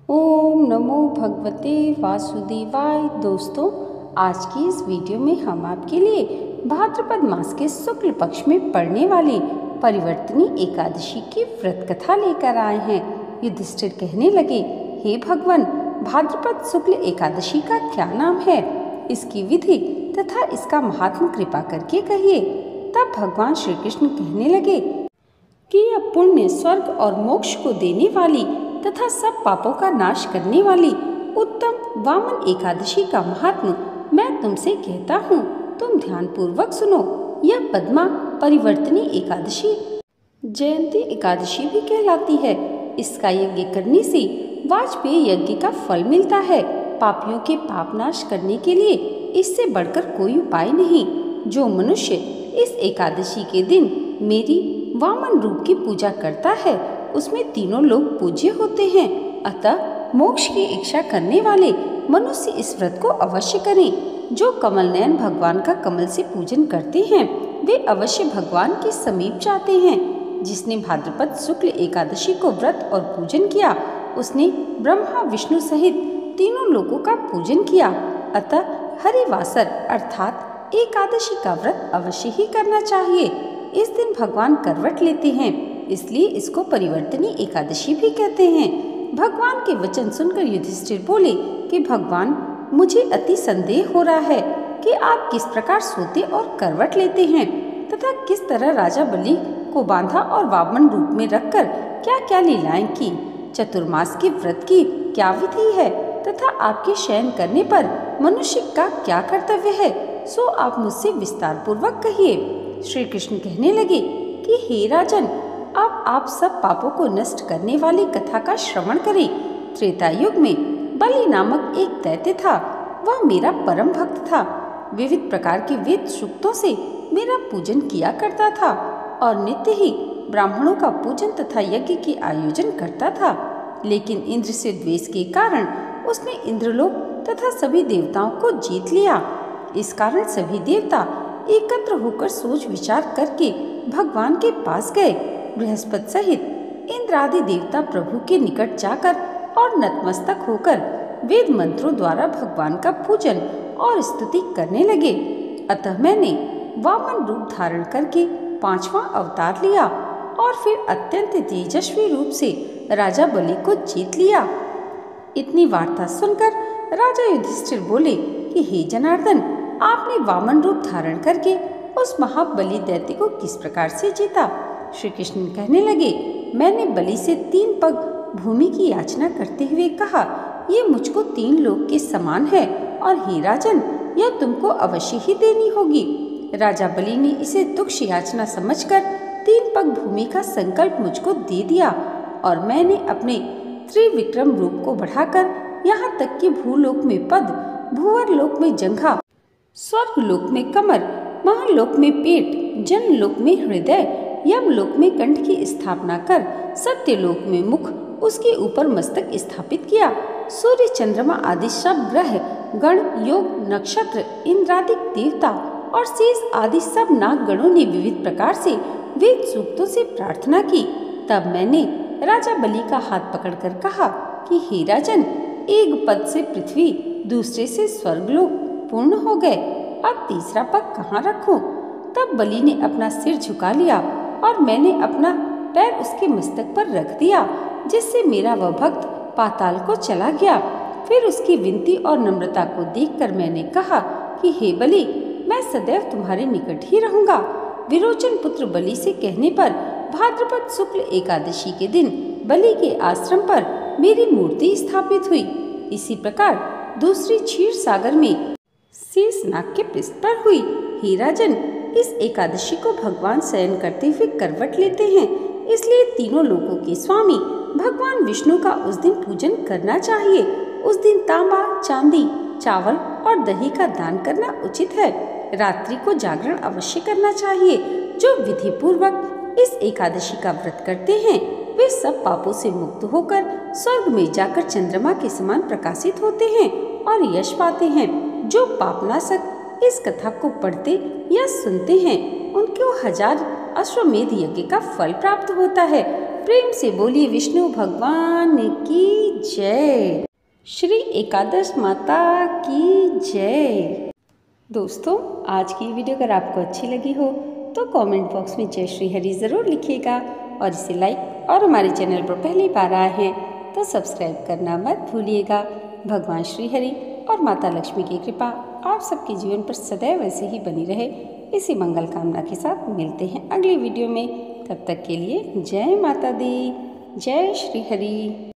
ओम नमो भगवते वासुदेवाय। दोस्तों, आज की इस वीडियो में हम आपके लिए भाद्रपद मास के शुक्ल पक्ष में पड़ने वाली परिवर्तनी एकादशी की व्रत कथा लेकर आए हैं। युधिष्ठिर कहने लगे, हे भगवान, भाद्रपद शुक्ल एकादशी का क्या नाम है? इसकी विधि तथा इसका महात्म कृपा करके कहिए। तब भगवान श्री कृष्ण कहने लगे कि यह पुण्य, स्वर्ग और मोक्ष को देने वाली तथा सब पापों का नाश करने वाली उत्तम वामन एकादशी का महात्म मैं तुमसे कहता हूँ। तुम ध्यान पूर्वक सुनो। यह पद्मा परिवर्तनी एकादशी जयंती एकादशी भी कहलाती है। इसका यज्ञ करने से वाजपेय यज्ञ का फल मिलता है। पापियों के पाप नाश करने के लिए इससे बढ़कर कोई उपाय नहीं। जो मनुष्य इस एकादशी के दिन मेरी वामन रूप की पूजा करता है, उसमें तीनों लोग पूज्य होते हैं। अतः मोक्ष की इच्छा करने वाले मनुष्य इस व्रत को अवश्य करें। जो कमल नयन भगवान का कमल से पूजन करते हैं, वे अवश्य भगवान के समीप जाते हैं। जिसने भाद्रपद शुक्ल एकादशी को व्रत और पूजन किया, उसने ब्रह्मा विष्णु सहित तीनों लोगों का पूजन किया। अतः हरिवासर अर्थात एकादशी का व्रत अवश्य ही करना चाहिए। इस दिन भगवान करवट लेते हैं, इसलिए इसको परिवर्तनी एकादशी भी कहते हैं। भगवान के वचन सुनकर युधिष्ठिर बोले कि भगवान, मुझे अति संदेह हो रहा है कि आप किस प्रकार सोते और करवट लेते हैं तथा किस तरह राजा बलि को बांधा और वामन रूप में रखकर क्या क्या लीलाएं की। चतुर्मास के व्रत की क्या विधि है तथा आपके शयन करने पर मनुष्य का क्या कर्तव्य है, सो आप मुझसे विस्तार पूर्वक कहिए। श्री कृष्ण कहने लगे कि हे राजन, अब आप सब पापों को नष्ट करने वाली कथा का श्रवण करें। त्रेता युग में बलि नामक एक दैत्य था। वह मेरा परम भक्त था। विविध प्रकार के वेद सूक्तों से मेरा पूजन किया करता था और नित्य ही ब्राह्मणों का पूजन तथा यज्ञ के आयोजन करता था। लेकिन इंद्र से द्वेष के कारण उसने इंद्रलोक तथा सभी देवताओं को जीत लिया। इस कारण सभी देवता एकत्र होकर सोच विचार करके भगवान के पास गए। बृहस्पति सहित इंद्र आदि देवता प्रभु के निकट जाकर और नतमस्तक होकर वेद मंत्रों द्वारा भगवान का पूजन और स्तुति करने लगे। अतः मैंने वामन रूप धारण करके 5वां अवतार लिया और फिर अत्यंत तेजस्वी रूप से राजा बलि को जीत लिया। इतनी वार्ता सुनकर राजा युधिष्ठिर बोले कि हे जनार्दन, आपने वामन रूप धारण करके उस महाबली दैत्य को किस प्रकार से जीता? श्री कृष्ण कहने लगे, मैंने बलि से 3 पग भूमि की याचना करते हुए कहा, ये मुझको 3 लोक के समान है और हे राजन, यह तुमको अवश्य ही देनी होगी। राजा बलि ने इसे तुक्ष याचना समझकर 3 पग भूमि का संकल्प मुझको दे दिया और मैंने अपने त्रिविक्रम रूप को बढ़ाकर यहाँ तक कि भूलोक में पद, भूवर लोक में जंघा, स्वर्ग लोक में कमर, महालोक में पेट, जन लोक में हृदय, यमलोक में कंठ की स्थापना कर सत्यलोक में मुख, उसके ऊपर मस्तक स्थापित किया। सूर्य, चंद्रमा आदि सब ग्रह, गण, योग, नक्षत्र, इंद्रादिक देवता और शेष आदि सब नागगणों ने विविध प्रकार से वेद सूक्तों से प्रार्थना की। तब मैंने राजा बलि का हाथ पकड़कर कहा कि हे राजन, एक पद से पृथ्वी, दूसरे से स्वर्गलोक पूर्ण हो गए। अब तीसरा पग कहाँ रखूं? तब बलि ने अपना सिर झुका लिया और मैंने अपना पैर उसके मस्तक पर रख दिया, जिससे मेरा वह भक्त पाताल को चला गया। फिर उसकी विनती और नम्रता को देखकर मैंने कहा कि हे बलि, मैं सदैव तुम्हारे निकट ही रहूंगा। विरोचन पुत्र बलि से कहने पर भाद्रपद शुक्ल एकादशी के दिन बलि के आश्रम पर मेरी मूर्ति स्थापित हुई। इसी प्रकार दूसरी क्षीर सागर में शेषनाग के पृष्ठ पर हुई। हे राजन, इस एकादशी को भगवान शयन करते हुए करवट लेते हैं, इसलिए तीनों लोकों के स्वामी भगवान विष्णु का उस दिन पूजन करना चाहिए। उस दिन तांबा, चांदी, चावल और दही का दान करना उचित है। रात्रि को जागरण अवश्य करना चाहिए। जो विधि पूर्वक इस एकादशी का व्रत करते हैं, वे सब पापों से मुक्त होकर स्वर्ग में जाकर चंद्रमा के समान प्रकाशित होते हैं और यश पाते हैं। जो पापनाशक इस कथा को पढ़ते या सुनते हैं, उनको 1000 अश्वमेध यज्ञ का फल प्राप्त होता है। प्रेम से बोलिए विष्णु भगवान की जय। श्री एकादश माता की जय। दोस्तों, आज की वीडियो अगर आपको अच्छी लगी हो तो कमेंट बॉक्स में जय श्री हरि ज़रूर लिखिएगा और इसे लाइक और हमारे चैनल पर पहली बार आए हैं तो सब्सक्राइब करना मत भूलिएगा। भगवान श्री हरि और माता लक्ष्मी की कृपा आप सबके जीवन पर सदैव ऐसे ही बनी रहे, इसी मंगल कामना के साथ मिलते हैं अगली वीडियो में। तब तक के लिए जय माता दी, जय श्री हरि।